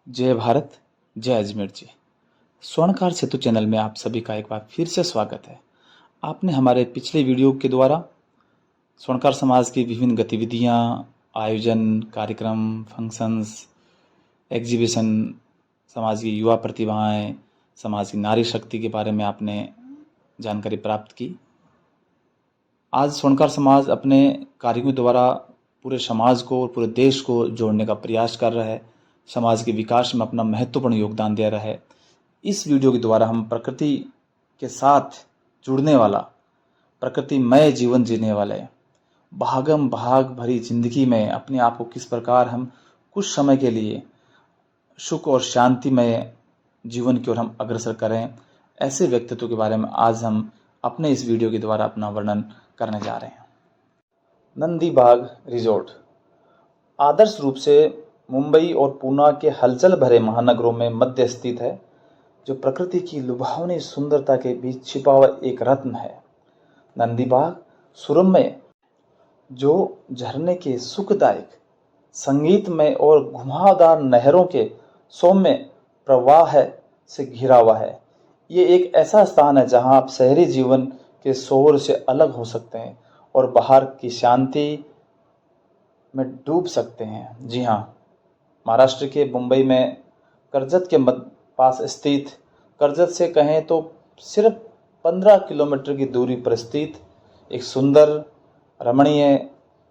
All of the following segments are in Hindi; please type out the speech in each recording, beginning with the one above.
जय भारत, जय अजमेर जी। स्वर्णकार सेतु चैनल में आप सभी का एक बार फिर से स्वागत है। आपने हमारे पिछले वीडियो के द्वारा स्वर्णकार समाज की विभिन्न गतिविधियां, आयोजन, कार्यक्रम, फंक्शंस, एग्जीबिशन, समाज की युवा प्रतिभाएं, समाज की नारी शक्ति के बारे में आपने जानकारी प्राप्त की। आज स्वर्णकार समाज अपने कार्यों के द्वारा पूरे समाज को और पूरे देश को जोड़ने का प्रयास कर रहा है, समाज के विकास में अपना महत्वपूर्ण योगदान दे रहा है। इस वीडियो के द्वारा हम प्रकृति के साथ जुड़ने वाला, प्रकृतिमय जीवन जीने वाले, भागम भाग भरी जिंदगी में अपने आप को किस प्रकार हम कुछ समय के लिए सुख और शांतिमय जीवन की ओर हम अग्रसर करें, ऐसे व्यक्तित्व के बारे में आज हम अपने इस वीडियो के द्वारा अपना वर्णन करने जा रहे हैं। नंदी बाग रिजॉर्ट आदर्श रूप से मुंबई और पूना के हलचल भरे महानगरों में मध्य स्थित है, जो प्रकृति की लुभावनी सुंदरता के बीच छिपा हुआ एक रत्न है। नंदी बाग सुरम्य, जो झरने के सुखदायक, संगीतमय और घुमावदार नहरों के सौम्य प्रवाह से घिरा हुआ है। ये एक ऐसा स्थान है जहां आप शहरी जीवन के शोर से अलग हो सकते हैं और बाहर की शांति में डूब सकते हैं। जी हाँ, महाराष्ट्र के मुंबई में कर्जत के पास स्थित, कर्जत से कहें तो सिर्फ 15 किलोमीटर की दूरी पर स्थित एक सुंदर, रमणीय,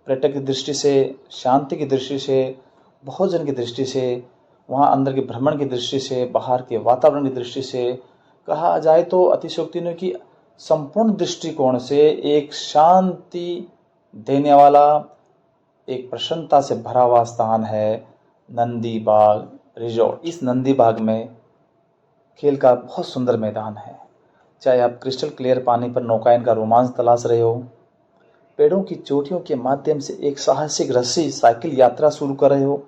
पर्यटक की दृष्टि से, शांति की दृष्टि से, भोजन की दृष्टि से, वहाँ अंदर के भ्रमण की दृष्टि से, बाहर के वातावरण की दृष्टि से, कहा जाए तो अतिशयोक्ति नहीं कि संपूर्ण दृष्टिकोण से एक शांति देने वाला, एक प्रसन्नता से भरा हुआ स्थान है नंदी बाग रिजॉर्ट। इस नंदी बाग में खेल का बहुत सुंदर मैदान है। चाहे आप क्रिस्टल क्लियर पानी पर नौकायन का रोमांच तलाश रहे हो, पेड़ों की चोटियों के माध्यम से एक साहसिक रस्सी साइकिल यात्रा शुरू कर रहे हो,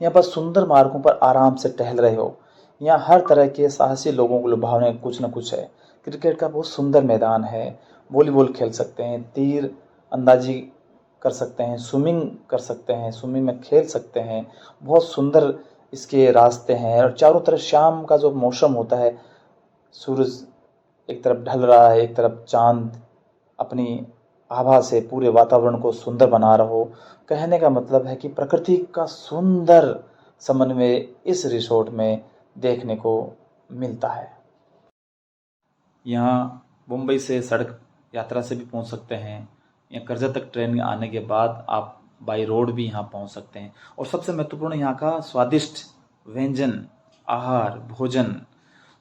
यहाँ पर सुंदर मार्गों पर आराम से टहल रहे हो, यहाँ हर तरह के साहसी लोगों को लुभावने कुछ न कुछ है। क्रिकेट का बहुत सुंदर मैदान है, वॉलीबॉल खेल सकते हैं, तीर अंदाजी कर सकते हैं, स्विमिंग कर सकते हैं, स्विमिंग में खेल सकते हैं। बहुत सुंदर इसके रास्ते हैं और चारों तरफ शाम का जो मौसम होता है, सूरज एक तरफ ढल रहा है, एक तरफ चांद अपनी आभा से पूरे वातावरण को सुंदर बना रहा हो। कहने का मतलब है कि प्रकृति का सुंदर समन्वय इस रिसोर्ट में देखने को मिलता है। यहाँ मुंबई से सड़क यात्रा से भी पहुँच सकते हैं, या कर्जत तक ट्रेन आने के बाद आप बाई रोड भी यहाँ पहुँच सकते हैं। और सबसे महत्वपूर्ण यहाँ का स्वादिष्ट व्यंजन, आहार, भोजन,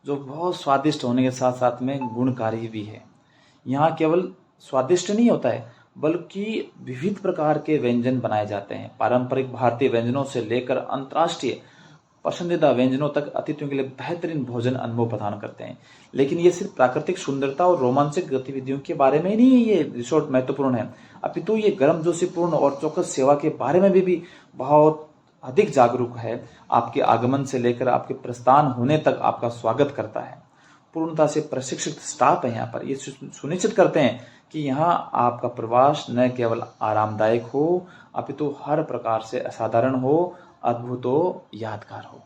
जो बहुत स्वादिष्ट होने के साथ साथ में गुणकारी भी है। यहाँ केवल स्वादिष्ट नहीं होता है, बल्कि विविध प्रकार के व्यंजन बनाए जाते हैं। पारंपरिक भारतीय व्यंजनों से लेकर अंतर्राष्ट्रीय पसंदीदा व्यंजनों तक अतिथियों के लिए बेहतरीन भोजन अनुभव प्रदान करते हैं। लेकिन ये सिर्फ प्राकृतिक सुंदरता और रोमांचक गतिविधियों के बारे में ही नहीं ये रिसोर्ट महत्वपूर्ण है, अपितु ये गर्मजोशीपूर्ण और चौकस सेवा के बारे में भी बहुत अधिक जागरूक है। आपके आगमन से लेकर आपके प्रस्थान होने तक आपका स्वागत करता है। पूर्णता से प्रशिक्षित स्टाफ है यहाँ पर, ये सुनिश्चित करते हैं कि यहाँ आपका प्रवास न केवल आरामदायक हो, अपितु हर प्रकार से असाधारण हो, अद्भुत हो, यादगार हो।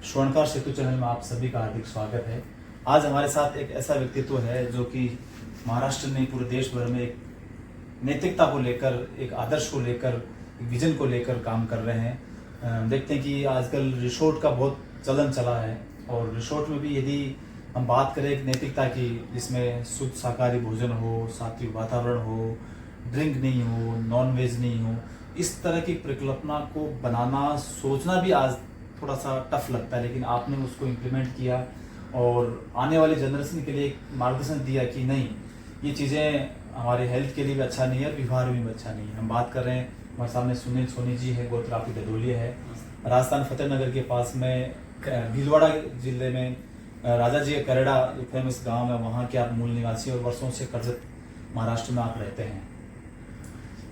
स्वर्णकार सेतु चैनल में आप सभी का हार्दिक स्वागत है। आज हमारे साथ एक ऐसा व्यक्तित्व है जो कि महाराष्ट्र में, पूरे देश भर में एक नैतिकता को लेकर, एक आदर्श को लेकर, एक विजन को लेकर काम कर रहे हैं। देखते हैं कि आजकल रिसोर्ट का बहुत चलन चला है, और रिसोर्ट में भी यदि हम बात करें एक नैतिकता की, जिसमें शुद्ध शाकाहारी भोजन हो, सात्विक वातावरण हो, ड्रिंक नहीं हो, नॉन वेज नहीं हो, इस तरह की परिकल्पना को बनाना, सोचना भी आज थोड़ा सा टफ लगता है। लेकिन आपने उसको इम्प्लीमेंट किया और आने वाले जनरेशन के लिए एक मार्गदर्शन दिया कि नहीं, ये चीज़ें हमारे हेल्थ के लिए भी अच्छा नहीं है और व्यवहार में भी अच्छा नहीं है। हम बात कर रहे हैं, हमारे सामने सुनील सोनी जी है, गोत्रापी गदोलिया है, राजस्थान फतेहनगर के पास में भीलवाड़ा जिले में राजा जी करेड़ा जो फेमस गांव है, वहाँ के आप मूल निवासी और वर्षों से कर्जत महाराष्ट्र में आप रहते हैं।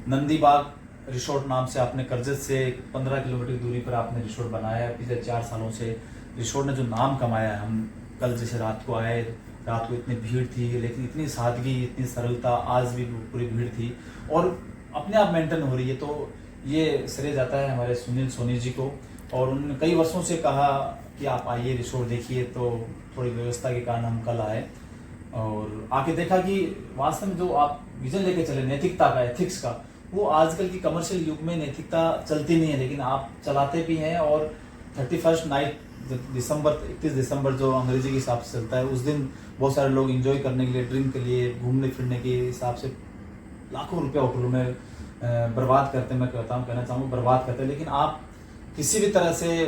नंदी बाग रिसोर्ट नाम से आपने कर्जत से 15 किलोमीटर की दूरी पर आपने रिसोर्ट बनाया है। पिछले 4 सालों से रिसोर्ट ने जो नाम कमाया है, हम कल जैसे रात को आए रात को इतनी भीड़ थी, लेकिन इतनी सादगी, इतनी सरलता, आज भी पूरी भीड़ थी और अपने आप मेंटेन हो रही है। तो ये श्रेय जाता है हमारे सुनील सोनी जी को। और उन्होंने कई वर्षों से कहा कि आप आइए रिसोर्ट देखिए, तो थोड़ी व्यवस्था के कारण हम कल आए और आके देखा कि वास्तव में जो आप विजन लेके चले नैतिकता का, एथिक्स का, वो आजकल की कमर्शियल युग में नैतिकता चलती नहीं है, लेकिन आप चलाते भी हैं। और 31 नाइट दिसंबर 31 दिसंबर जो अंग्रेजी के हिसाब से चलता है, उस दिन बहुत सारे लोग एंजॉय करने के लिए, ड्रिंक के लिए, घूमने फिरने के हिसाब से लाखों रुपया होटलों में बर्बाद करते हैं। मैं कहना चाहूँगा बर्बाद करते हैं, लेकिन आप किसी भी तरह से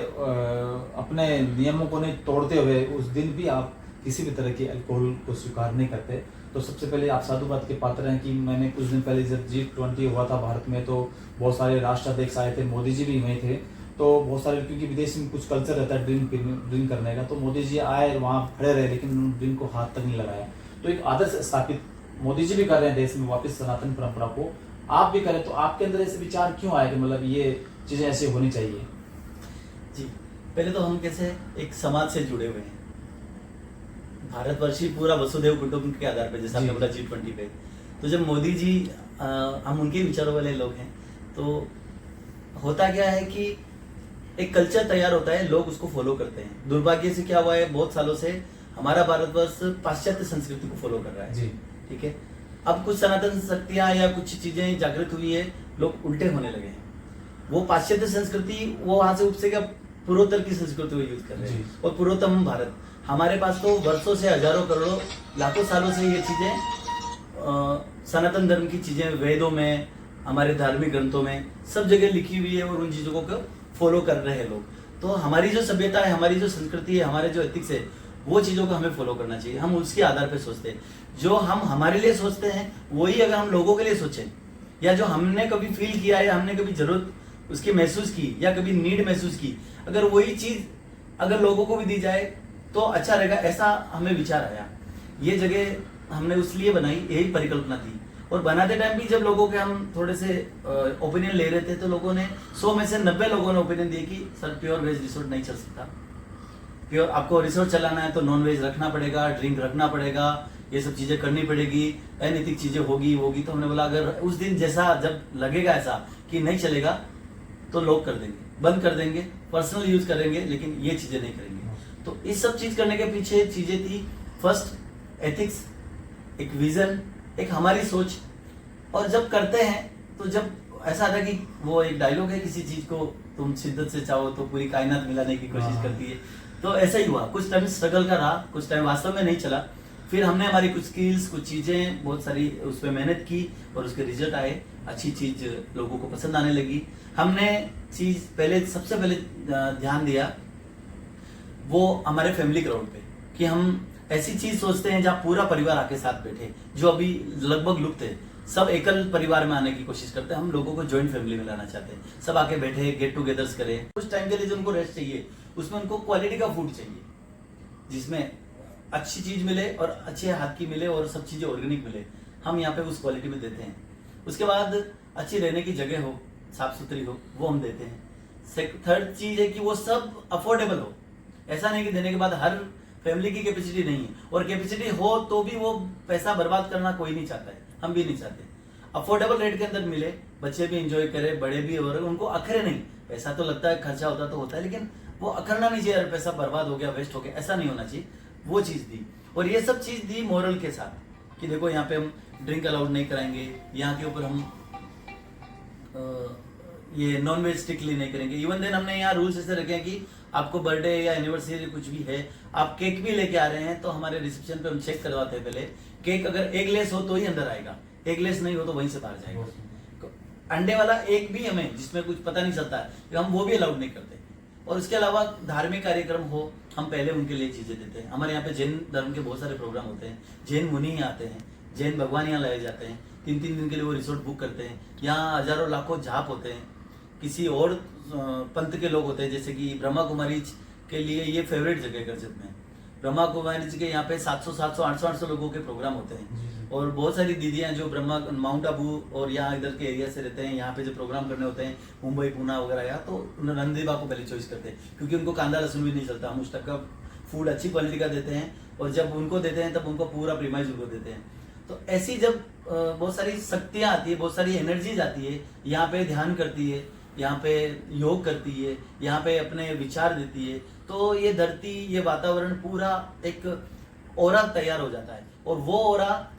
अपने नियमों को नहीं तोड़ते हुए उस दिन भी आप किसी भी तरह के अल्कोहल को स्वीकार नहीं करते। तो सबसे पहले आप साधुवाद के पात्र हैं कि मैंने कुछ दिन पहले जब G20 हुआ था भारत में, तो बहुत सारे राष्ट्राध्यक्ष आए थे, मोदी जी भी वहीं थे। तो बहुत सारे, क्योंकि विदेश में कुछ कल्चर रहता है ड्रिंक करने का, तो मोदी जी आए, वहाँ खड़े रहे, लेकिन उन्होंने ड्रिंक को हाथ तक नहीं लगाया। तो एक आदर्श स्थापित मोदी जी भी कर रहे हैं देश में वापस सनातन परंपरा को, आप भी करें। तो आपके अंदर ऐसे विचार क्यों आए कि मतलब ये चीजें ऐसे होनी चाहिए? जी, पहले तो हम कैसे एक समाज से जुड़े हुए हैं, भारतवर्षी पूरा वसुधैव कुटुंब के आधार पे, जैसे आपने बोला G20 पे। तो जब मोदी जी हम उनके विचारों वाले लोग हैं, तो होता क्या है कि एक कल्चर तैयार होता है, लोग उसको फॉलो करते हैं। दुर्भाग्य से क्या हुआ है, बहुत सालों से हमारा भारतवर्ष पाश्चात्य संस्कृति को फॉलो कर रहा है। जी, ठीक है। अब कुछ सनातन शक्तियां या कुछ चीजें जागृत हुई है, लोग उल्टे होने लगे हैं। वो पाश्चात्य संस्कृति वो वहां से उपसे क्या पूर्वोत्तर की संस्कृति को यूज कर रहे हैं, और पूर्वोत्तम भारत, हमारे पास तो वर्षों से, हजारों करोड़ों लाखों सालों से ये चीजें सनातन धर्म की चीजें वेदों में, हमारे धार्मिक ग्रंथों में सब जगह लिखी हुई है, और उन चीजों को फॉलो कर रहे हैं लोग। तो हमारी जो सभ्यता है, हमारी जो संस्कृति है, हमारे जो एथिक्स है, वो चीजों को हमें फॉलो करना चाहिए। हम उसके आधार पर सोचते हैं। जो हम हमारे लिए सोचते हैं वही अगर हम लोगों के लिए सोचें, या जो हमने कभी फील किया है, हमने कभी जरूरत उसकी महसूस की या कभी नीड महसूस की, अगर वही चीज अगर लोगों को भी दी जाए तो अच्छा रहेगा, ऐसा हमें विचार आया। ये जगह हमने उसलिए बनाई, यही परिकल्पना थी। और बनाते टाइम भी जब लोगों के हम थोड़े से ओपिनियन ले रहे थे, तो लोगों ने 100 में से 90 लोगों ने ओपिनियन दिए कि सर प्योर वेज रिसोर्ट नहीं चल सकता। प्योर आपको रिसोर्ट चलाना है तो नॉन वेज रखना पड़ेगा, ड्रिंक रखना पड़ेगा, ये सब चीजें करनी पड़ेगी, अनैतिक चीजें होगी। तो हमने बोला अगर उस दिन जैसा जब लगेगा ऐसा कि नहीं चलेगा, तो लोग कर देंगे, बंद कर देंगे, पर्सनल यूज करेंगे, लेकिन ये चीजें नहीं करेंगे। तो इस सब चीज करने के पीछे चीजें थी, फर्स्ट एथिक्स, एक विजन, एक हमारी सोच। और जब करते हैं तो जब ऐसा आता कि वो एक डायलॉग है, किसी चीज को तुम शिद्दत से चाहो तो पूरी कायनात मिलाने की कोशिश करती है। तो ऐसा ही हुआ, कुछ टाइम स्ट्रगल का रहा, कुछ टाइम वास्तव में नहीं चला। फिर हमने हमारी कुछ स्किल्स, कुछ चीजें बहुत सारी उस पर मेहनत की और उसके रिजल्ट आए, अच्छी चीज लोगों को पसंद आने लगी। हमने चीज पहले सबसे पहले ध्यान दिया वो हमारे फैमिली क्राउड पे, कि हम ऐसी चीज सोचते हैं जहाँ पूरा परिवार आके साथ बैठे, जो अभी लगभग लुप्त है। सब एकल परिवार में आने की कोशिश करते हैं, हम लोगों को ज्वाइंट फैमिली में लाना चाहते हैं। सब आके बैठे, गेट टुगेदर्स करें। कुछ टाइम के लिए जो उनको रेस्ट चाहिए, उसमें उनको क्वालिटी का फूड चाहिए, जिसमें अच्छी चीज मिले और अच्छे हाथ की मिले और सब चीजें ऑर्गेनिक मिले। हम यहाँ पे उस क्वालिटी में देते हैं। उसके बाद अच्छी रहने की जगह हो, साफ सुथरी हो, वो हम देते हैं। थर्ड चीज है कि वो सब अफोर्डेबल हो। ऐसा नहीं कि देने के बाद हर फैमिली की कैपेसिटी नहीं है, और कैपेसिटी हो तो भी वो पैसा बर्बाद करना कोई नहीं चाहता है, हम भी नहीं चाहते। अफोर्डेबल रेट के अंदर मिले, बच्चे भी एंजॉय करें, बड़े भी, और उनको अखरे नहीं। पैसा तो लगता है, खर्चा होता तो होता है, लेकिन वो अखरना नहीं चाहिए, पैसा बर्बाद हो गया, वेस्ट हो गया, ऐसा नहीं होना चाहिए। वो चीज दी, और ये सब चीज दी मोरल के साथ, कि देखो यहाँ पे हम ड्रिंक अलाउड नहीं कराएंगे, यहाँ के ऊपर हम ये नॉन वेज स्ट्रिक्टली नहीं करेंगे। इवन देन हमने यहाँ रूल्स ऐसे रखे हैं कि आपको बर्थडे या एनिवर्सरी कुछ भी है, आप केक भी लेके आ रहे हैं तो हमारे रिसेप्शन पे हम चेक करवाते हैं पहले। केक अगर एक लेस हो तो ही अंदर आएगा, एक लेस नहीं हो तो वहीं से बाहर जाएगा। अंडे वाला एक भी हमें जिसमें कुछ पता नहीं चलता है, हम वो भी अलाउड नहीं करते। और उसके अलावा धार्मिक कार्यक्रम हो, हम पहले उनके लिए चीजें देते हैं। हमारे यहाँ पे जैन धर्म के बहुत सारे प्रोग्राम होते हैं, जैन मुनि यहाँ आते हैं, जैन भगवान यहाँ लाए जाते हैं। 3-3 दिन के लिए वो रिसोर्ट बुक करते हैं। यहाँ हजारों लाखों जाप होते हैं। किसी और पंथ के लोग होते हैं, जैसे कि ब्रह्मा कुमारी के लिए ये फेवरेट जगह है कर्जत में। ब्रह्मा कुमारी के यहाँ पे 700, 700, 800, 800 लोगों के प्रोग्राम होते हैं। और बहुत सारी दीदियां जो ब्रह्मा माउंट आबू और यहाँ इधर के एरिया से रहते हैं, यहाँ पे जो प्रोग्राम करने होते हैं मुंबई, पूना वगैरह, यहाँ तो रणदीपा को पहले चॉइस करते हैं, क्योंकि उनको कांदा लहसुन भी नहीं चलता। हम उस तक का फूड अच्छी क्वालिटी का देते हैं, और जब उनको देते हैं तब उनको पूरा प्रीमाइज उनको देते हैं। तो ऐसी जब बहुत सारी शक्तियाँ आती है, बहुत सारी एनर्जीज आती है, यहाँ पे ध्यान करती है, यहाँ पे योग करती है, यहाँ पे अपने विचार देती है, तो ये धरती, ये वातावरण पूरा एक ऑरा तैयार हो जाता है, और वो ऑरा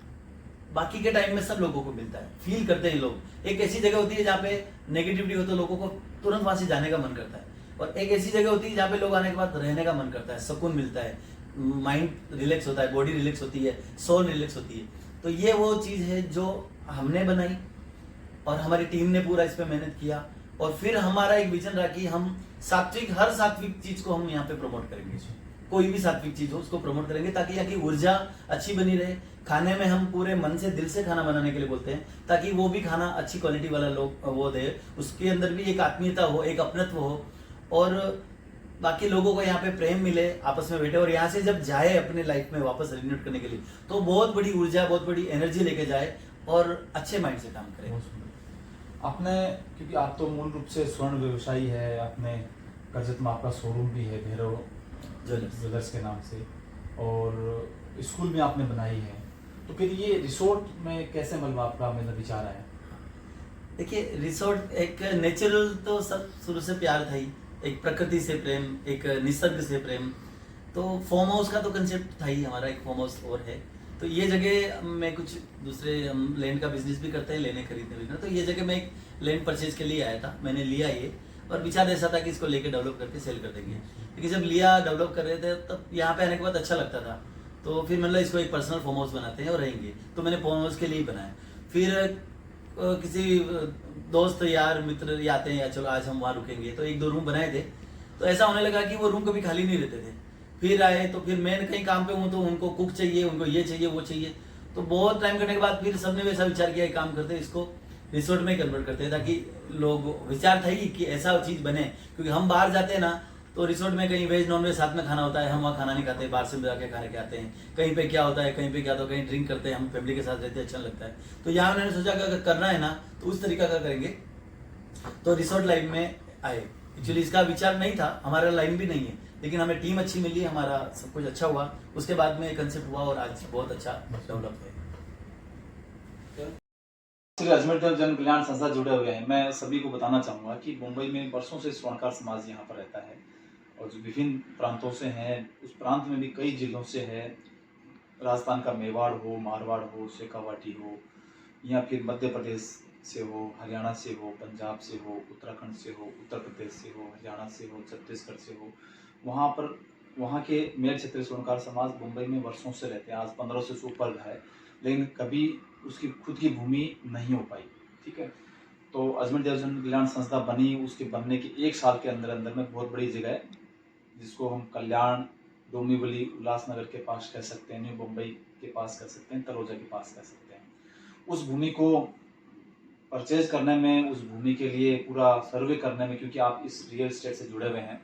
बाकी के टाइम में सब लोगों को मिलता है, फील करते हैं लोग। एक ऐसी जगह होती है जहाँ पे नेगेटिविटी हो तो लोगों को तुरंत वहां से जाने का मन करता है, और एक ऐसी जगह होती है जहाँ पे लोग आने के बाद रहने का मन करता है, सुकून मिलता है, माइंड रिलैक्स होता है, बॉडी रिलैक्स होती है, सोल रिलैक्स होती है। तो ये वो चीज़ है जो हमने बनाई, और हमारी टीम ने पूरा इस पर मेहनत किया, और फिर हमारा एक विजन रहा कि हम सात्विक, हर सात्विक चीज को हम यहाँ पे प्रमोट करेंगे। कोई भी सात्विक चीज हो उसको प्रमोट करेंगे, ताकि यहाँ की ऊर्जा अच्छी बनी रहे। खाने में हम पूरे मन से, दिल से खाना बनाने के लिए बोलते हैं, ताकि वो भी खाना अच्छी क्वालिटी वाला लोग वो दे, उसके अंदर भी एक आत्मीयता हो, एक अपनत्व हो, और बाकी लोगों को यहाँ पे प्रेम मिले, आपस में बैठे, और यहाँ से जब जाए अपने लाइफ में वापस रिन्यूट करने के लिए, तो बहुत बड़ी ऊर्जा, बहुत बड़ी एनर्जी लेके जाए, और अच्छे माइंड से काम करे। आपने, क्योंकि आप तो मूल रूप से स्वर्ण व्यवसायी है, आपने कर्जत में आपका शोरूम भी है भैरव ज्वेलर्स के नाम से, और स्कूल में आपने बनाई है, तो फिर ये रिसोर्ट में कैसे मतलब आपका मतलब विचार आया? देखिए, रिसोर्ट एक नेचुरल तो सब शुरू से प्यार था ही, एक प्रकृति से प्रेम, एक निसर्ग से प्रेम। तो फार्म हाउस का तो कंसेप्ट था ही हमारा, एक फार्म हाउस और है। तो ये जगह में कुछ दूसरे, हम लैंड का बिजनेस भी करते हैं, लेने खरीदने भी, तो ये जगह मैं एक लैंड परचेज के लिए आया था, मैंने लिया ये, और विचार ऐसा था कि इसको लेके डेवलप करके सेल कर देंगे। लेकिन जब लिया, डेवलप कर रहे थे, तब यहाँ पे आने के बाद अच्छा लगता था, तो फिर मतलब इसको एक पर्सनल फार्म हाउस बनाते हैं और रहेंगे, तो मैंने फार्म हाउस के लिए ही बनाया। फिर किसी दोस्त यार मित्र ये आते हैं, या चलो आज हम वहाँ रुकेंगे, तो 1-2 रूम बनाए थे। तो ऐसा होने लगा कि वो रूम कभी खाली नहीं रहते थे। फिर आए तो फिर मैं कहीं काम पे हूँ, तो उनको कुक चाहिए, उनको ये चाहिए, वो चाहिए। तो बहुत टाइम करने के बाद फिर सबने वैसा विचार किया, एक काम करते हैं, इसको रिसोर्ट में कन्वर्ट करते हैं, ताकि लोग, विचार था ही कि ऐसा चीज़ बने, क्योंकि हम बाहर जाते हैं ना, तो रिसोर्ट में कहीं वेज नॉन वेज साथ में खाना होता है, हम वहाँ खाना नहीं खाते, बाहर से जाके खाने के आते हैं। कहीं पे क्या होता है, कहीं पे क्या, तो कहीं ड्रिंक करते हैं, हम फैमिली के साथ रहते हैं, अच्छा लगता है। तो यहाँ उन्होंने सोचा कि अगर करना है ना, तो उस तरीका का करेंगे, तो रिसोर्ट लाइन में आए। एक्चुअली इसका विचार नहीं था, हमारा लाइन भी नहीं है, लेकिन हमें टीम अच्छी मिली, हमारा सब कुछ अच्छा हुआ, उसके बाद में कंसेप्ट हुआ, और आज बहुत अच्छा डेवलप है। श्री अजमेर देव जन कल्याण संस्था जुड़े हुए हैं। मैं सभी को बताना चाहूँगा कि मुंबई में वर्षों से स्वर्णकार समाज यहाँ पर रहता है, और जो विभिन्न प्रांतों से हैं, उस प्रांत में भी कई जिलों से है, राजस्थान का मेवाड़ हो, मारवाड़ हो, शेखावाटी हो, या फिर मध्य प्रदेश से हो, हरियाणा से हो, पंजाब से हो, उत्तराखंड से हो, उत्तर प्रदेश से हो, हरियाणा से हो, छत्तीसगढ़ से हो, वहाँ पर वहाँ के मेल क्षेत्रीय स्वर्णकार समाज मुंबई में वर्षों से रहते हैं। आज 1500 से ऊपर है, लेकिन कभी उसकी खुद की भूमि नहीं हो पाई। ठीक है, तो अजमेर देव जन कल्याण संस्था बनी, उसके बनने के 1 साल के अंदर अंदर में बहुत बड़ी जगह है, जिसको हम कल्याण, डोंबिवली, उल्लासनगर के पास कह सकते हैं, न्यू मुंबई के पास कह सकते हैं, तलोजा के पास कह सकते हैं। उस भूमि को परचेज करने में, उस भूमि के लिए पूरा सर्वे करने में, क्योंकि आप इस रियल एस्टेट से जुड़े हुए हैं,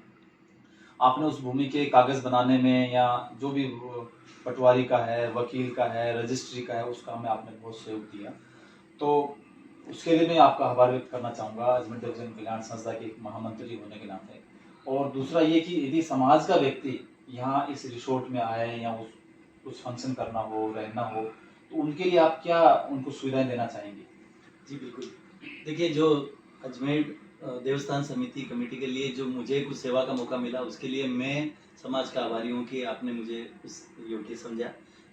आपने उस भूमि के कागज़ बनाने में, या जो भी पटवारी का है, वकील का है, रजिस्ट्री का है, उस काम में आपने बहुत सहयोग दिया। तो उसके लिए मैं आपका आभार व्यक्त करना चाहूँगा अजमेर देव जन कल्याण संस्था के एक महामंत्री होने के नाते। और दूसरा ये कि यदि समाज का व्यक्ति यहाँ इस रिसोर्ट में आए, या कुछ फंक्शन करना हो, रहना हो, तो उनके लिए आप क्या उनको सुविधाएं देना चाहेंगे? जी बिल्कुल। देखिए, जो अजमेर देवस्थान समिति कमेटी के लिए जो मुझे कुछ सेवा का मौका मिला, उसके लिए मैं समाज का आभारी हूँ कि आपने मुझे उस योग्य समझा।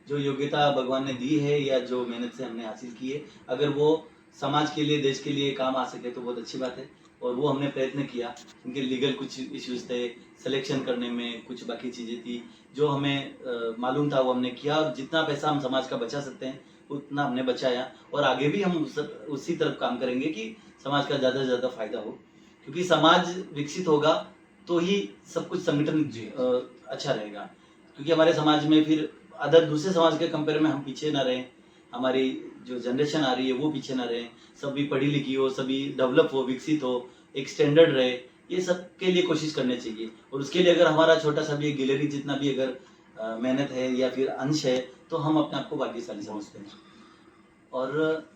जो योग्यता भगवान ने दी है, या जो मेहनत से हमने हासिल की है, अगर वो समाज के लिए, देश के लिए काम आ सके तो बहुत अच्छी बात है, और वो हमने प्रयत्न किया। उनके लीगल कुछ इश्यूज थे, सिलेक्शन करने में कुछ बाकी चीज़ें थी, जो हमें मालूम था वो हमने किया, और जितना पैसा हम समाज का बचा सकते हैं उतना हमने बचाया, और आगे भी हम उसी तरफ काम करेंगे कि समाज का ज़्यादा से ज़्यादा फायदा हो, क्योंकि समाज विकसित होगा तो ही सब कुछ संगठन अच्छा रहेगा। क्योंकि हमारे समाज में फिर अदर दूसरे समाज के कंपेयर में हम पीछे ना रहें, हमारी जो जनरेशन आ रही है वो पीछे ना रहें, सभी पढ़ी लिखी हो, सभी डेवलप हो, विकसित हो, एक स्टैंडर्ड रहे, ये सब के लिए कोशिश करनी चाहिए। और उसके लिए अगर हमारा छोटा सा भी गिलहरी जितना भी अगर मेहनत है या फिर अंश है, तो हम अपने आप को भाग्यशाली समझते हैं। और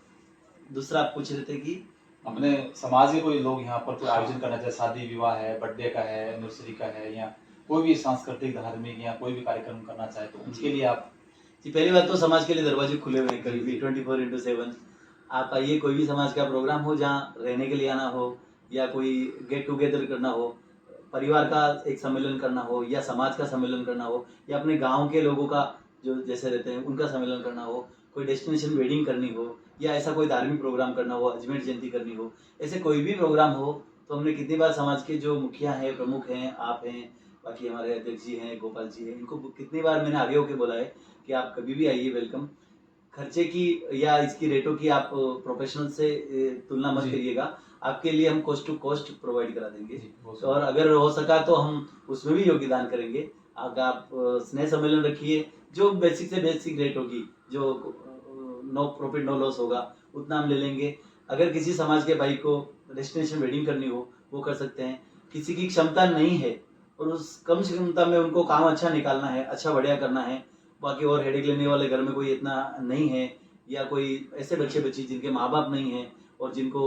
दूसरा आप पूछ रहे थे कि अपने समाज के कोई लोग यहाँ पर कोई आयोजन करना चाहे, शादी विवाह है, बर्थडे का है, एनिवर्सरी का है, या कोई भी सांस्कृतिक धार्मिक या कोई भी कार्यक्रम करना चाहे तो उसके लिए आप जी, पहली बात तो समाज के लिए दरवाजे खुले हुए हैं कभी भी 24/7। आप आइए, कोई भी समाज का प्रोग्राम हो, जहाँ रहने के लिए आना हो या कोई गेट टुगेदर करना हो, परिवार का एक सम्मेलन करना हो या समाज का सम्मेलन करना हो या अपने गांव के लोगों का जो जैसे रहते हैं उनका सम्मेलन करना हो, कोई डेस्टिनेशन वेडिंग करनी हो या ऐसा कोई धार्मिक प्रोग्राम करना हो, अजमेर जयंती करनी हो, ऐसे कोई भी प्रोग्राम हो, तो हमने कितनी बार समाज के जो मुखिया हैं, प्रमुख हैं, आप हैं, बाकी हमारे अध्यक्ष जी हैं, गोपाल जी हैं, इनको कितनी बार मैंने आगे होके बोला है कि आप कभी भी आइए, वेलकम। खर्चे की या इसकी रेटों की आप प्रोफेशनल से तुलना मत जी। करिएगा, आपके लिए हम कॉस्ट टू कॉस्ट प्रोवाइड करा देंगे। जी, बहुत और अगर हो सका तो हम उसमें भी योगदान करेंगे। अगर आप स्नेह सम्मेलन रखिए, जो बेसिक से बेसिक रेट होगी, जो नो प्रॉफिट नो लॉस होगा, उतना हम ले लेंगे। अगर किसी समाज के भाई को डेस्टिनेशन वेडिंग करनी हो, वो कर सकते हैं। किसी की क्षमता नहीं है और उस कम क्षमता में उनको काम अच्छा निकालना है, अच्छा बढ़िया करना है, बाकी और हेडेक लेने वाले घर में कोई इतना नहीं है, या कोई ऐसे बच्चे बच्ची जिनके माँ बाप नहीं है और जिनको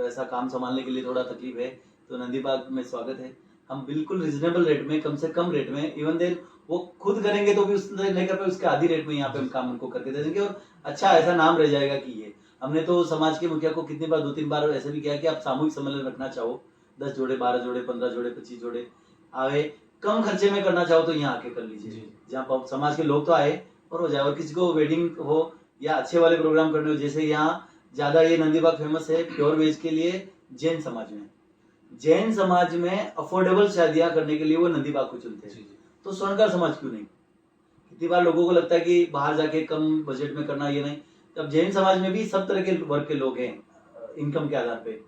ऐसा काम संभालने के लिए थोड़ा तकलीफ है, तो नंदी बाग में स्वागत है। हम बिल्कुल रिजनेबल रेट में, कम से कम रेट में, इवन देन वो खुद करेंगे तो भी उससे नहीं कर पाए, उसके आधी रेट में यहाँ पे हम काम उनको करके दे देंगे और अच्छा ऐसा नाम रह जाएगा कि ये हमने तो समाज के मुखिया को कितनी बार 2-3 बार ऐसे भी किया कि आप सामूहिक सम्मेलन रखना चाहो, 10 जोड़े, 12 जोड़े, 15 जोड़े, 25 जोड़े आए, कम खर्चे में करना चाहो तो यहाँ आके कर लीजिए, जहाँ समाज के लोग तो आए और हो जाए। और किसी को वेडिंग हो या अच्छे वाले प्रोग्राम करने हो, जैसे यहाँ ज्यादा ये नंदीबाग फेमस है प्योर वेज के लिए, जैन समाज में, जैन समाज में अफोर्डेबल शादियां करने के लिए वो नंदीबाग को चुनते हैं, तो स्वर्णकार समाज क्यों नहीं? कितनी बार लोगों को लगता है कि बाहर जाके कम बजट में करना, ये नहीं। तब जैन समाज में भी सब तरह के वर्ग के लोग हैं, इनकम के आधार पे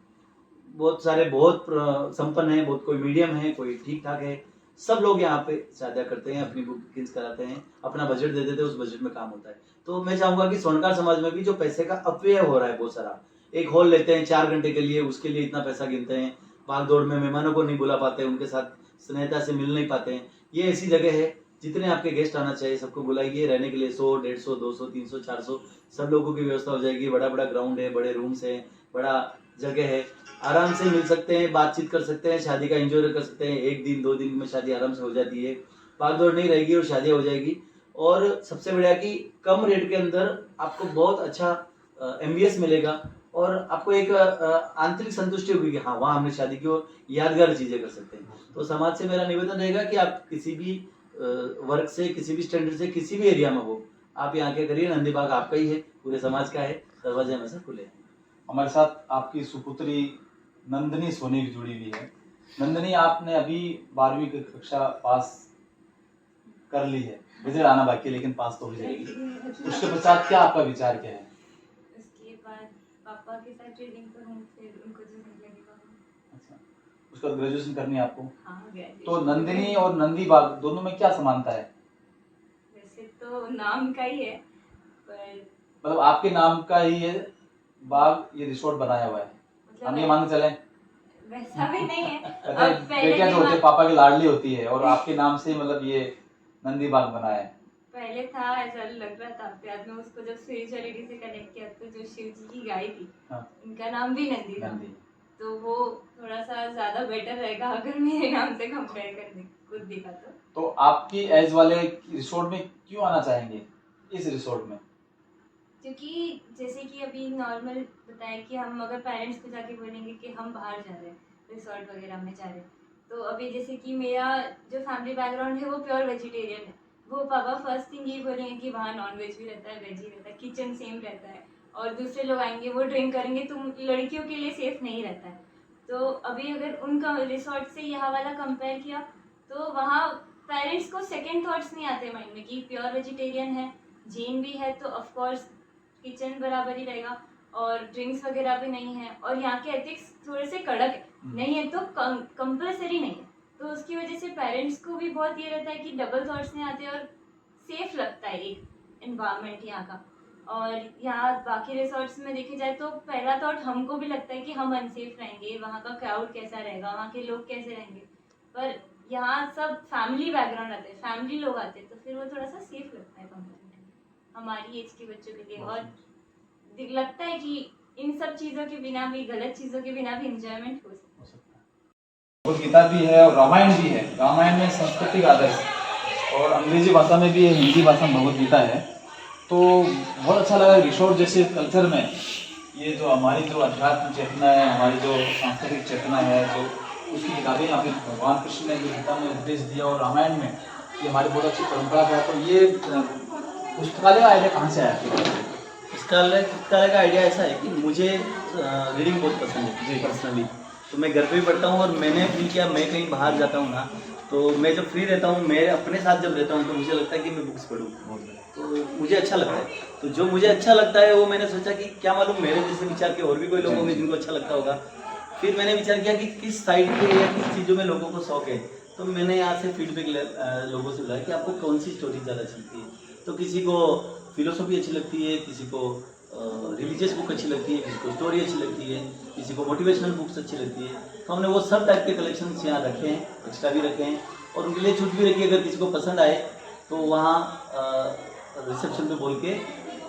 बहुत सारे, बहुत संपन्न है, बहुत कोई मीडियम है, कोई ठीक ठाक है, सब लोग यहाँ पे शादियां करते हैं, अपनी बुकिंग्स कराते हैं, अपना बजट दे देते हैं, उस बजट में काम होता है। तो मैं चाहूंगा कि स्वर्णकार समाज में भी जो पैसे का अपव्यय हो रहा है बहुत सारा, एक हॉल लेते हैं 4 घंटे के लिए, उसके लिए इतना पैसा गिनते हैं, भाग दौड़ में मेहमानों को नहीं बुला पाते, उनके साथ स्नेहता से मिल नहीं पाते हैं। ये ऐसी जगह है, जितने आपके गेस्ट आना चाहिए सबको बुलाइए, रहने के लिए 100, 150, 200, 300, 400 सब लोगों की व्यवस्था हो जाएगी। बड़ा बड़ा ग्राउंड है, बड़े रूम्स है, बड़ा जगह है, आराम से मिल सकते हैं, बातचीत कर सकते हैं, शादी का एंजॉय कर सकते हैं। 1 दिन 2 दिन में शादी आराम से हो जाती है, भागदौड़ नहीं रहेगी और शादी हो जाएगी। और सबसे बढ़िया कि कम रेट के अंदर आपको बहुत अच्छा एमबीएस मिलेगा और आपको एक आंतरिक संतुष्टि होगी कि हाँ, वहाँ हमने शादी की और यादगार चीजें कर सकते हैं। तो समाज से मेरा निवेदन रहेगा कि आप किसी भी वर्ग से, किसी भी स्टैंडर्ड से, किसी भी एरिया में हो, आप यहाँ के करिए, नंदीबाग आपका ही है, पूरे समाज का है, दरवाजे हमेशा खुले हैं। हमारे साथ आपकी सुपुत्री नंदिनी सोनी भी जुड़ी हुई है। नंदिनी, आपने अभी 12वीं की कक्षा पास कर ली है, रिजल्ट आना बाकी है लेकिन पास तो हो जाएगी। उसके पश्चात क्या आपका विचार क्या है? उसके बाद पापा के साथ ट्रेनिंग करूँ, फिर उनको जो सही लगेगा। अच्छा, उसका ग्रेजुएशन करनी है आपको? हाँ, ग्रेजुएशन। तो नंदिनी और नंदीबाग दोनों में क्या समानता है? वैसे तो नाम का ही है, पर मतलब आपके नाम का ही ये बाग, ये रिसोर्ट बनाया हुआ है, मतलब हम ये मान के चलें? वैसा भी नहीं है। कहते अब हैं पहले बेटियां के जो होती है मा- पापा की लाडली होती है, और आपके नाम से मतलब ये नंदीबाग बना है। पहले था, ऐसा लग रहा था, बाद में उसको जब स्पिरिचुअलिटी से कनेक्ट किया तो जो शिव जी की गाय थी, हाँ। उनका नाम भी नंदी था, नंदी। तो वो थोड़ा सा ज्यादा बेटर रहेगा अगर मेरे नाम से कंपेयर करने को दिखा तो। आपकी एज वाले रिसोर्ट में क्यों आना चाहेंगे, इस रिसोर्ट में? क्योंकि जैसे कि अभी नॉर्मल बताया कि हम अगर पेरेंट्स को जाके बोलेंगे कि हम बाहर जा रहे हैं, रिसोर्ट वगैरह में जा रहे हैं, तो अभी जैसे कि मेरा जो फैमिली बैकग्राउंड है वो प्योर वेजिटेरियन है, वो पापा फर्स्ट थिंग ये बोलेंगे कि वहाँ नॉन वेज भी रहता है, वेज ही रहता है, किचन सेम रहता है, और दूसरे लोग आएंगे वो ड्रिंक करेंगे, तो लड़कियों के लिए सेफ नहीं रहता है। तो अभी अगर उनका रिसोर्ट से यहाँ वाला कंपेयर किया, तो वहाँ पेरेंट्स को सेकेंड थॉट्स नहीं आते माइंड में कि प्योर वेजिटेरियन है, जैन भी है, तो ऑफकोर्स किचन बराबर ही रहेगा और ड्रिंक्स वगैरह भी नहीं है, और यहाँ के एथिक्स थोड़े से कड़क है, नहीं है तो कंपल्सरी नहीं है, तो उसकी वजह से पेरेंट्स को भी बहुत ये रहता है कि डबल थॉट्स नहीं आते और सेफ लगता है एक एनवायरनमेंट यहाँ का। और यहाँ बाकी रिसोर्ट्स में देखे जाए तो पहला थॉट हमको भी लगता है कि हम अनसेफ रहेंगे, वहाँ का क्राउड कैसा रहेगा, वहाँ के लोग कैसे रहेंगे, पर यहाँ सब फैमिली बैकग्राउंड आते हैं, फैमिली लोग आते हैं, तो फिर वो थोड़ा सा सेफ लगता है कंपेरेटिवली हमारी एज के बच्चों के लिए। और लगता है कि इन सब चीज़ों के बिना भी, गलत चीज़ों के बिना भी इंजॉयमेंट हो सकता है। भगवद गीता भी है और रामायण भी है। रामायण में सांस्कृतिक आदर्श और अंग्रेजी भाषा में भी है, हिंदी भाषा में भगवद गीता है। तो बहुत अच्छा लगा रिसोर्ट जैसे कल्चर में ये जो हमारी जो अध्यात्म चेतना है, हमारी जो सांस्कृतिक चेतना है, जो उसकी किताबें यहाँ पे भगवान कृष्ण ने जो गीता में उपदेश दिया और रामायण में ये हमारी बहुत अच्छी परंपरा है। तो ये पुस्तकालय का आइडिया कहाँ से आया? पुस्तकालय का आइडिया ऐसा है कि मुझे रीडिंग बहुत पसंद है जी पर्सनली। तो मैं घर पे भी पढ़ता हूँ और मैंने फील किया मैं कहीं बाहर जाता हूँ ना, तो मैं जब फ्री रहता हूँ, मैं अपने साथ जब रहता हूँ तो मुझे लगता है कि मैं बुक्स पढूं, तो मुझे अच्छा लगता है। तो जो मुझे अच्छा लगता है वो मैंने सोचा कि क्या मालूम मेरे जैसे विचार के और भी कोई लोग होंगे जिनको अच्छा लगता होगा। फिर मैंने विचार किया कि किस साइड के या किस चीज़ों में लोगों को शौक है। तो मैंने यहाँ से फीडबैक लोगों से बुलाया कि आपको कौन सी स्टोरी ज़्यादा अच्छी लगती है। तो किसी को फिलोसॉफी अच्छी लगती है, किसी को रिलीजियस बुक अच्छी लगती है, किसी को स्टोरी अच्छी लगती है, किसी को मोटिवेशनल बुक्स अच्छी लगती है। तो हमने वो सब टाइप के कलेक्शन यहाँ रखे हैं, एक्स्ट्रा भी रखे हैं और उनके लिए छूट भी रखी है। अगर किसी को पसंद आए तो वहाँ रिसेप्शन पे बोल के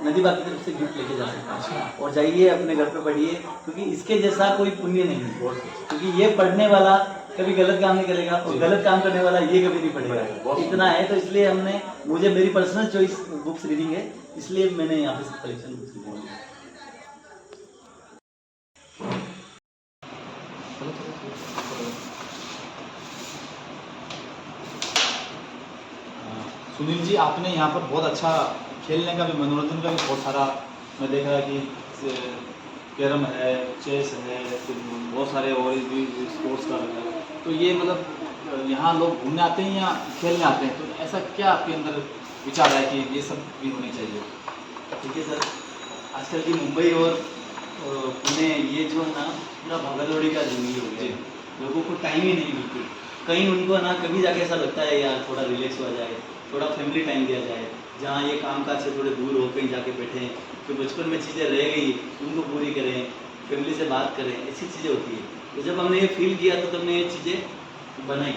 नदी बाग की तरफ से गिफ्ट लेके जा सकते हैं और जाइए अपने घर पे पढ़िए, क्योंकि इसके जैसा कोई पुण्य नहीं है। क्योंकि ये पढ़ने वाला कभी गलत काम नहीं करेगा और गलत काम करने वाला ये कभी नहीं पढ़ेगा, इतना है। तो इसलिए हमने, मुझे मेरी पर्सनल चॉइस बुक्स रीडिंग है, इसलिए मैंने यहाँ पे कलेक्शन बुक्स ली। सुनील जी, आपने यहाँ पर बहुत अच्छा खेलने का भी, मनोरंजन का भी बहुत सारा मैं देख रहा कि कैरम है, चेस है, फिर बहुत सारे और भी स्पोर्ट्स का है। तो ये मतलब यहाँ लोग घूमने आते हैं या खेलने आते हैं? तो ऐसा क्या आपके अंदर विचार है कि ये सब भी होनी चाहिए? ठीक है सर, आजकल की मुंबई और पुणे ये जो है ना पूरा भागदौड़ी का जिंदगी हो गया है। लोगों को टाइम ही नहीं बिल्कुल। कहीं उनको ना कभी जाके ऐसा लगता है यार थोड़ा रिलैक्स हो जाए, थोड़ा फैमिली टाइम दिया जाए, जहाँ ये काम काज से थोड़े दूर हो कहीं जाके बैठें, तो बचपन में चीज़ें रह गई उनको पूरी करें, फैमिली से बात करें, ऐसी चीज़ें होती है। तो जब हमने ये फील किया तो हमने ये चीज़ें बनाई।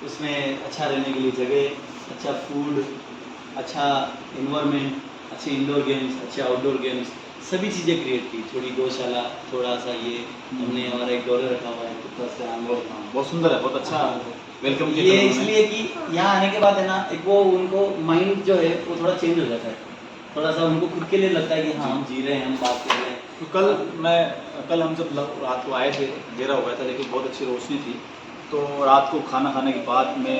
उसमें अच्छा रहने के लिए जगह, अच्छा फूड, अच्छा इन्वायरमेंट, अच्छे इंडोर गेम्स, अच्छे आउटडोर गेम्स, सभी चीज़ें क्रिएट की। थोड़ी गौशाला, थोड़ा सा ये हमने हमारा एक डॉलर रखा हुआ है कुत्ता से, बहुत सुंदर है, बहुत अच्छा वेलकम किया ये उन्होंने। इसलिए कि यहाँ आने के बाद है ना एक वो उनको माइंड जो है वो थोड़ा चेंज हो जाता है, थोड़ा सा उनको खुद के लिए लगता है कि हाँ हम जी रहे हैं, हम बात कर रहे हैं। तो कल हम जब रात को आए थे, अंधेरा हो गया था लेकिन बहुत अच्छी रोशनी थी। तो रात को खाना खाने के बाद में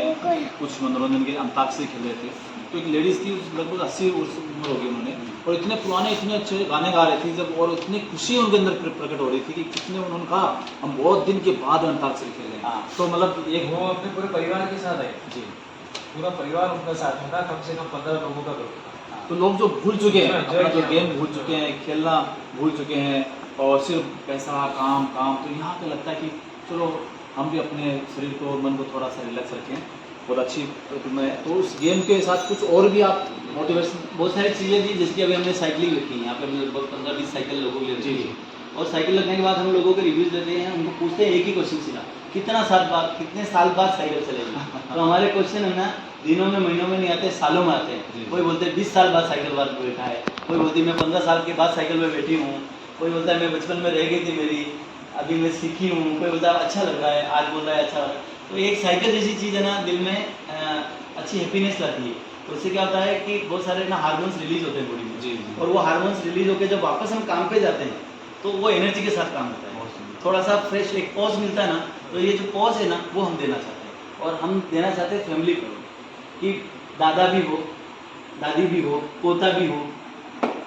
कुछ मनोरंजन के अंताक्षरी खेल रहे थे। तो एक लेडीज़ थी, लगभग 80 उम्र हो गई उन्होंने, और इतने पुराने इतने अच्छे गाने गा रही थी जब, और इतनी खुशी उनके अंदर प्रकट हो रही थी कि कितने, उन्होंने कहा हम बहुत दिन के बाद अंताक्षरी खेले। तो मतलब एक वो अपने पूरे परिवार के साथ है जी, पूरा परिवार उनका साथ में था, कम से कम 15 लोगों का ग्रुप था। तो लोग जो भूल चुके हैं, जो अपना जो गेम भूल चुके हैं, खेलना भूल चुके हैं और सिर्फ पैसा काम काम, तो यहाँ पे लगता है कि चलो हम भी अपने शरीर को, मन को थोड़ा सा रिलैक्स रखें। बहुत अच्छी तो उस गेम के साथ कुछ और भी आप मोटिवेशन, बहुत सारी चीज़ें थी, जैसे कि अभी हमने साइकिलिंग रखी है यहाँ पे, हमने लगभग 15-20 साइकिल लोगों के लिए रखी है। और साइकिल रखने के बाद हम लोगों के रिव्यूज देते हैं, उनको पूछते हैं एक ही क्वेश्चन सीधा, कितने साल बाद साइकिल चलेगी। तो हमारे क्वेश्चन है ना दिनों में महीनों में नहीं आते, सालों में आते हैं। कोई बोलते हैं 20 साल बाद साइकिल बाद बैठा है, कोई बोलती है मैं 15 साल के बाद साइकिल में बैठी हूँ, कोई बोलता है मैं बचपन में रह गई थी मेरी, अभी मैं सीखी हूँ, कोई बोलता है अच्छा लग रहा है, आज बोल रहा है अच्छा लग रहा है। तो एक साइकिल जैसी चीज़ है ना दिल में अच्छी हैप्पीनेस लाती है। तो उससे क्या होता है कि बहुत सारे ना हार्मोन्स रिलीज होते हैं बॉडी में, जी। और वो हार्मोन्स रिलीज होकर जब वापस हम काम पे जाते हैं तो वो एनर्जी के साथ काम होता है, थोड़ा सा फ्रेश एक पॉज मिलता है ना। तो ये जो पॉज है ना वो हम देना चाहते हैं, और हम देना चाहते हैं फैमिली को, कि दादा भी हो, दादी भी हो, पोता भी हो,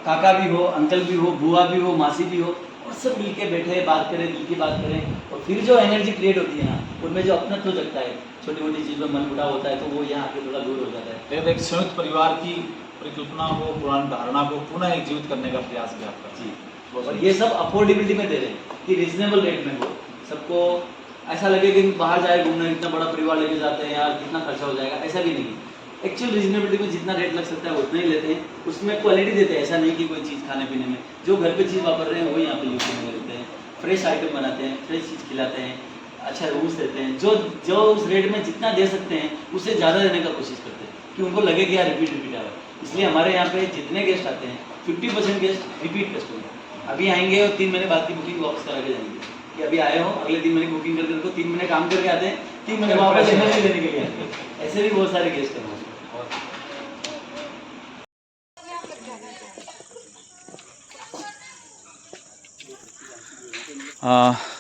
काका भी हो, अंकल भी हो, बुआ भी हो, मासी भी हो, और सब मिलके बैठे बात करें, दिल की बात करें। और फिर जो एनर्जी क्रिएट होती है ना, उनमें जो अपनत्व जगता है, छोटी मोटी चीज़ में मन मुटाव होता है, तो वो यहाँ आके थोड़ा दूर हो जाता है। लेकिन एक संयुक्त परिवार की परिकल्पना को, पुरानी धारणा को पुनः एक जीवित करने का प्रयास भी आप करते हैं। और ये सब अफोर्डेबिलिटी में दे रहे हैं कि रिजनेबल रेट में हो, सबको ऐसा लगे कि बाहर जाए घूमने, इतना बड़ा परिवार लेके जाते हैं यार कितना खर्चा हो जाएगा, ऐसा भी नहीं। एक्चुअल रीजनेबिलिटी में जितना रेट लग सकता है वो उतना ही लेते हैं, उसमें क्वालिटी देते हैं। ऐसा नहीं कि कोई चीज़ खाने पीने में जो घर पे चीज़ वापर रहे हैं वो यहाँ पे यूज करने देते हैं, फ्रेश आइटम बनाते हैं, फ्रेश चीज़ खिलाते हैं, अच्छा रूम्स देते हैं, जो उस रेट में जितना दे सकते हैं उससे ज़्यादा देने का कोशिश करते हैं कि उनको लगे कि यार रिपीट आ रहा है। इसलिए हमारे यहाँ पे जितने गेस्ट आते हैं 50% गेस्ट रिपीट कस्टमर, अभी आएंगे और 3 महीने बाद की बुकिंग वापस करा के जाएंगे। कि अभी आए हो, अगले 3 महीने बुकिंग करके रखो, 3 महीने काम करके आते हैं, 3 महीने वापस एनर्जी लेने के लिए आते हैं। ऐसे भी बहुत सारे गेस्ट हैं।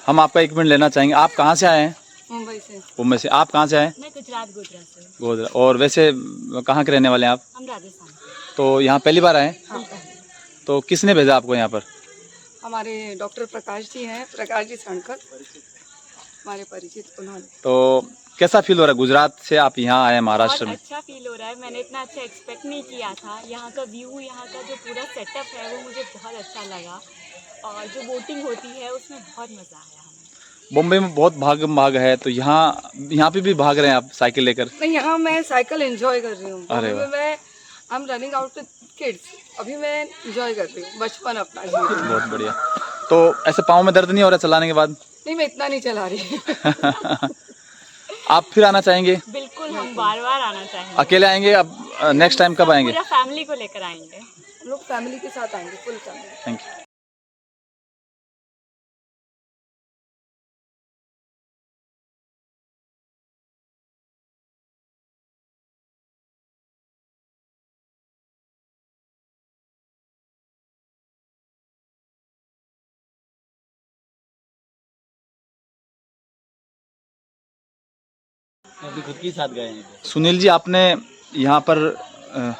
हम आपका 1 मिनट लेना चाहेंगे। आप कहाँ से आए हैं? मुंबई से। मुंबई से। आप कहाँ से आए? मैं गुजरात गोधरा से। गोधरा। और वैसे कहाँ के रहने वाले हैं आप? हम राजस्थान से। तो यहाँ पहली बार आए? हाँ। तो किसने भेजा आपको यहाँ पर? हमारे डॉक्टर प्रकाश जी हैं, प्रकाश जी सणकर, हमारे परिचित उन्होंने। तो कैसा फील हो रहा है गुजरात से आप यहाँ आए महाराष्ट्र में? बहुत अच्छा फील हो रहा है। मैंने इतना अच्छा एक्सपेक्ट नहीं किया था। यहाँ का व्यू, यहाँ का जो पूरा सेटअप है वो मुझे बहुत अच्छा लगा, और जो बोटिंग होती है उसमें बहुत मज़ा आया हमें। मुंबई में बहुत भाग है, तो यहाँ पे भी भाग रहे हैं आप साइकिल लेकर? नहीं, यहाँ मैं साइकिल एंजॉय कर रही हूँ। अरे अभी वाह। मैं I am running out with kids, अभी मैं एंजॉय कर रही हूँ बचपन अपना। बहुत बढ़िया। तो ऐसे पाँव में दर्द नहीं हो रहा चलाने के बाद? नहीं, मैं इतना नहीं चला रही। आप फिर आना चाहेंगे? बिल्कुल, हम बार बार आना चाहेंगे। अकेले आएंगे? अब नेक्स्ट टाइम कब आएंगे? पूरा फैमिली को लेकर आएंगे। हम लोग फैमिली के साथ आएंगे, फुल फैमिली। Thank you. अपनी खुद के साथ गए हैं। सुनील जी, आपने यहाँ पर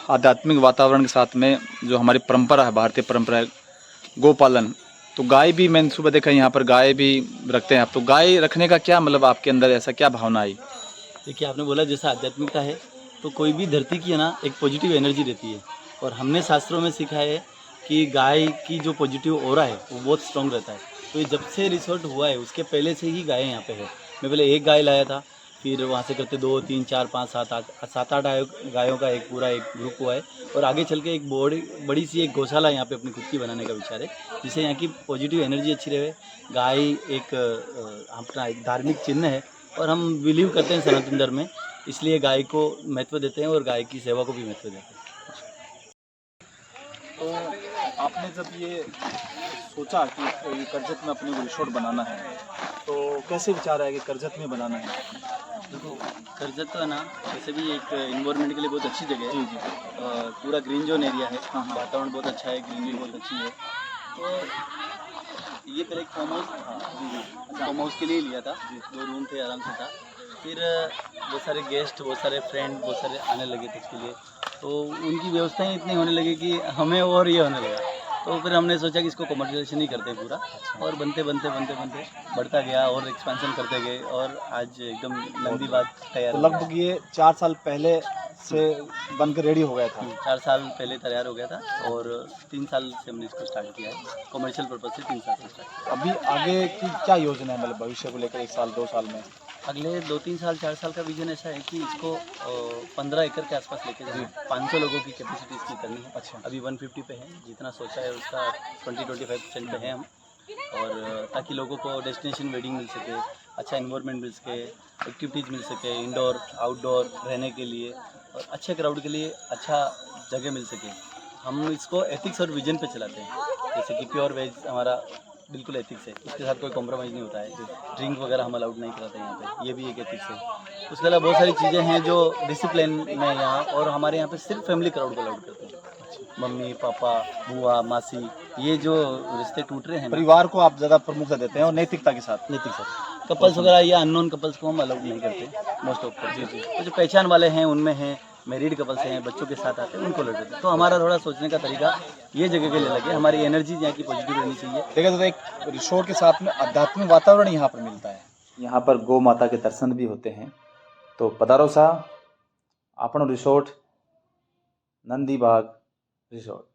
आध्यात्मिक वातावरण के साथ में जो हमारी परंपरा है, भारतीय परंपरा है, गोपालन, तो गाय भी मैंने सुबह देखा यहाँ पर गाय भी रखते हैं आप। तो गाय रखने का क्या मतलब आपके अंदर ऐसा क्या भावना आई? देखिए, आपने बोला जैसा आध्यात्मिकता है, तो कोई भी धरती की है ना एक पॉजिटिव एनर्जी रहती है, और हमने शास्त्रों में सीखा है कि गाय की जो पॉजिटिव ऑरा है वो बहुत स्ट्रॉन्ग रहता है। तो ये जब से रिसोर्ट हुआ है उसके पहले से ही गायें यहाँ पे है। मैं पहले एक गाय लाया था, फिर वहाँ से करते 2, 3, 4, 5, 7, 8 गायों का एक पूरा एक ग्रुप हुआ है, और आगे चल के एक बड़ी सी एक गौशाला यहाँ पे अपनी खुद की बनाने का विचार है, जिससे यहाँ की पॉजिटिव एनर्जी अच्छी रहे। गाय एक अपना एक धार्मिक चिन्ह है, और हम बिलीव करते हैं सनातन धर्म में, इसलिए गाय को महत्व देते हैं और गाय की सेवा को भी महत्व देते हैं। तो आपने जब ये सोचा कि ये करजत में अपने को रिसोर्ट बनाना है, तो कैसे विचार आया कि करजत में बनाना है? देखो, करजत तो है ना वैसे भी एक इन्वायरमेंट के लिए बहुत अच्छी जगह है। जी जी। पूरा ग्रीन जोन एरिया है, हाँ, हाँ। वातावरण बहुत अच्छा है, ग्रीनरी बहुत अच्छी है। तो ये पहले एक फार्म हाउस था, फार्म हाउस के लिए लिया था, 2 रूम थे, आराम से था। फिर बहुत सारे गेस्ट, बहुत सारे फ्रेंड, बहुत सारे आने लगे थे इसके लिए, तो उनकी व्यवस्थाएं इतनी होने लगी कि हमें और ये होने लगा। तो फिर हमने सोचा कि इसको कमर्शियलाइजेशन ही करते हैं पूरा, और बनते बढ़ता गया और एक्सपेंशन करते गए, और आज एकदम लंबी बात तैयार तो हो गई। लगभग ये 4 साल पहले से बनकर रेडी हो गया था। 4 साल पहले तैयार हो गया था, और 3 साल से हमने इसको स्टार्ट किया है, कमर्शियल पर्पज से 3 साल से स्टार्ट किया। अभी आगे की क्या योजना है, मतलब भविष्य को लेकर 1 साल 2 साल में? अगले 2, 3 साल, 4 साल का विजन ऐसा है कि इसको 15 एकड़ के आसपास लेके जाना, 500 लोगों की कैपेसिटी इसकी करनी है। अच्छा। अभी 150 पे है, जितना सोचा है उसका 20-25% पे है हम, और ताकि लोगों को डेस्टिनेशन वेडिंग मिल सके, अच्छा इन्वायरमेंट मिल सके, एक्टिविटीज़ मिल सके, इंडोर आउटडोर रहने के लिए, और अच्छे क्राउड के लिए अच्छा जगह मिल सके। हम इसको एथिक्स और विजन पे चलाते हैं, जैसे कि प्योर वेज हमारा बिल्कुल एथिक्स है, उसके साथ कोई कॉम्प्रोमाइज़ नहीं होता है। ड्रिंक वगैरह हम अलाउड नहीं कराते यहाँ पे, ये भी एक एथिक्स है। उसके अलावा बहुत सारी चीज़ें हैं जो डिसिप्लिन में यहाँ, और हमारे यहाँ पे सिर्फ फैमिली क्राउड को अलाउड करते हैं। मम्मी पापा बुआ मासी, ये जो रिश्ते टूट रहे हैं, परिवार को आप ज़्यादा प्रमुखता देते हैं और नैतिकता के साथ। नैतिक सर, कपल्स वगैरह या अननोन कपल्स को हम अलाउड नहीं करते मोस्ट ऑफ। जी जी, तो जो पहचान वाले हैं उनमें हैं, मैरिड कपल्स हैं, बच्चों के साथ आते हैं, उनको लड़ देते हैं। तो हमारा थोड़ा सोचने का तरीका ये जगह के लिए लगे, हमारी एनर्जी यहाँ की पॉजिटिव रहनी चाहिए। देखा तो एक रिसोर्ट के साथ में आध्यात्मिक वातावरण यहाँ पर मिलता है। यहाँ पर गौ माता के दर्शन भी होते हैं। तो पधारो सा આપણો रिसोर्ट नंदी बाग रिसोर्ट।